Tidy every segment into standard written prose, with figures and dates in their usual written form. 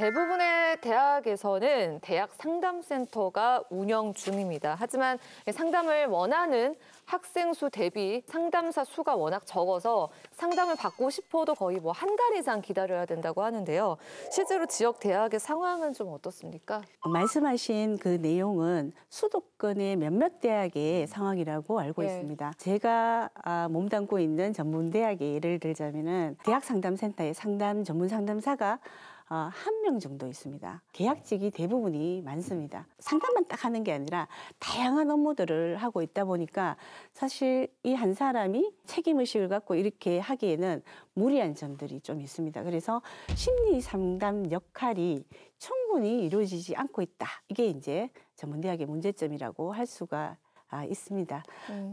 대부분의 대학에서는 대학 상담센터가 운영 중입니다. 하지만 상담을 원하는 학생 수 대비 상담사 수가 워낙 적어서 상담을 받고 싶어도 거의 뭐 한 달 이상 기다려야 된다고 하는데요. 실제로 지역 대학의 상황은 좀 어떻습니까? 말씀하신 그 내용은 수도권의 몇몇 대학의 상황이라고 알고 있습니다. 제가 몸담고 있는 전문대학의 예를 들자면은 대학 상담센터에 전문 상담사가 한 명 정도 있습니다. 계약직이 대부분이 많습니다. 상담만 딱 하는 게 아니라 다양한 업무들을 하고 있다 보니까 사실 이 한 사람이 책임의식을 갖고 이렇게 하기에는 무리한 점들이 좀 있습니다. 그래서 심리 상담 역할이 충분히 이루어지지 않고 있다. 이게 이제 전문대학의 문제점이라고 할 수가 있습니다.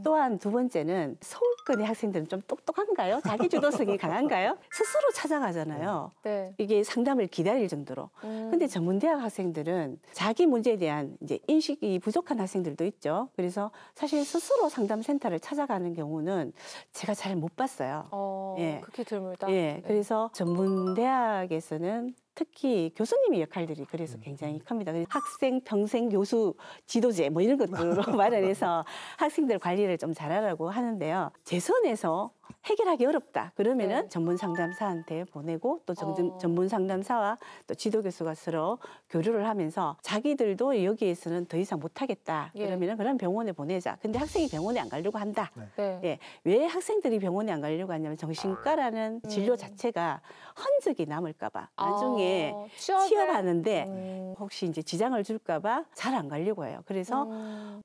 또한 두 번째는 서울권의 학생들은 좀 똑똑한가요? 자기 주도성이 강한가요? 스스로 찾아가잖아요. 네. 이게 상담을 기다릴 정도로. 근데 전문대학 학생들은 자기 문제에 대한 이제 인식이 부족한 학생들도 있죠. 그래서 사실 스스로 상담센터를 찾아가는 경우는 제가 잘 못 봤어요. 예. 극히 드물다. 예. 그래서 전문대학에서는 특히 교수님의 역할들이 그래서 굉장히 큽니다. 학생 평생 교수 지도제 뭐 이런 것들로 마련해서 학생들 관리를 좀 잘하라고 하는데요. 제 선에서 해결하기 어렵다. 그러면은 전문 상담사한테 보내고 또 전문 상담사와 또 지도 교수가 서로 교류를 하면서 자기들도 여기에서는 더 이상 못하겠다. 그러면은 그런 병원에 보내자. 근데 학생이 병원에 안 가려고 한다. 예. 왜 학생들이 병원에 안 가려고 하냐면 정신과라는 진료 자체가 흔적이 남을까봐 나중에 취업하는데 혹시 이제 지장을 줄까봐 잘 안 가려고 해요. 그래서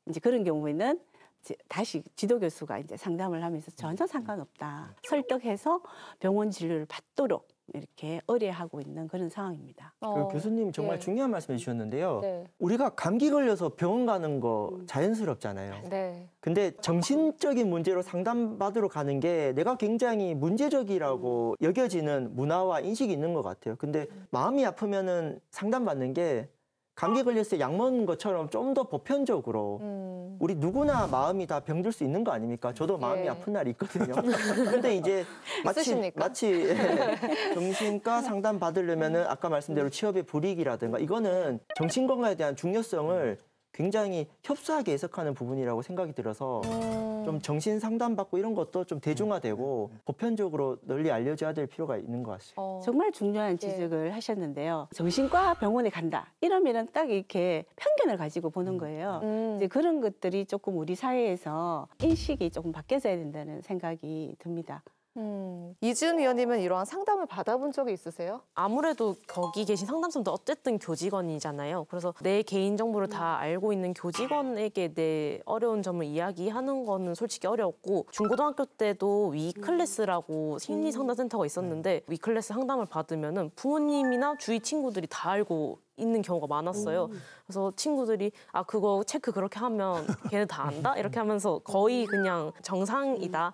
이제 그런 경우에는 다시 지도 교수가 이제 상담을 하면서 전혀 상관없다. 설득해서 병원 진료를 받도록 이렇게 의뢰하고 있는 그런 상황입니다. 그 교수님 정말 중요한 말씀 해주셨는데요. 네. 우리가 감기 걸려서 병원 가는 거 자연스럽잖아요. 네. 근데 정신적인 문제로 상담받으러 가는 게 내가 굉장히 문제적이라고 여겨지는 문화와 인식이 있는 것 같아요. 근데 마음이 아프면은 상담받는 게 감기 걸렸을 때 약 먹는 것처럼 좀 더 보편적으로 우리 누구나 마음이 다 병들 수 있는 거 아닙니까? 저도 마음이 아픈 날이 있거든요. 근데 이제 마치 정신과 상담 받으려면은 아까 말씀대로 취업의 불이익이라든가 이거는 정신건강에 대한 중요성을 굉장히 협소하게 해석하는 부분이라고 생각이 들어서 좀 정신 상담 받고 이런 것도 좀 대중화되고 보편적으로 널리 알려져야 될 필요가 있는 것 같습니다. 정말 중요한 지적을 하셨는데요. 정신과 병원에 간다. 이러면은 딱 이렇게 편견을 가지고 보는 거예요. 이제 그런 것들이 조금 우리 사회에서 인식이 조금 바뀌어져야 된다는 생각이 듭니다. 이지은 위원님은 이러한 상담을 받아본 적이 있으세요? 아무래도 거기 계신 상담사도 어쨌든 교직원이잖아요. 그래서 내 개인정보를 다 알고 있는 교직원에게 내 어려운 점을 이야기하는 거는 솔직히 어려웠고 중고등학교 때도 위클래스라고 심리상담센터가 있었는데 위클래스 상담을 받으면은 부모님이나 주위 친구들이 다 알고 있는 경우가 많았어요. 그래서 친구들이 그거 체크 그렇게 하면 걔네 다 안다? 이렇게 하면서 거의 그냥 정상이다.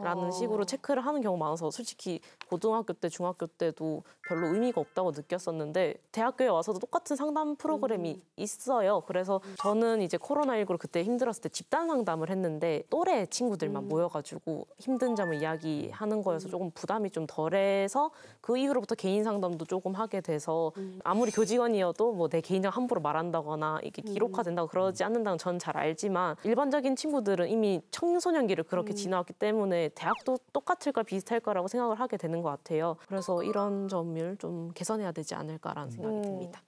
라는 식으로 체크를 하는 경우가 많아서 솔직히 고등학교 때, 중학교 때도 별로 의미가 없다고 느꼈었는데 대학교에 와서도 똑같은 상담 프로그램이 있어요. 그래서 저는 이제 코로나19로 그때 힘들었을 때 집단 상담을 했는데 또래 친구들만 모여가지고 힘든 점을 이야기하는 거여서 조금 부담이 좀 덜해서 그 이후로부터 개인 상담도 조금 하게 돼서 아무리 교직원이어도 뭐 내 개인정 함부로 말한다거나 이게 기록화된다고 그러지 않는다는 전 잘 알지만 일반적인 친구들은 이미 청소년기를 그렇게 지나왔기 때문에 대학도 똑같을까 비슷할 거라고 생각을 하게 되는 것 같아요. 그래서 이런 점을 좀 개선해야 되지 않을까라는 생각이 듭니다.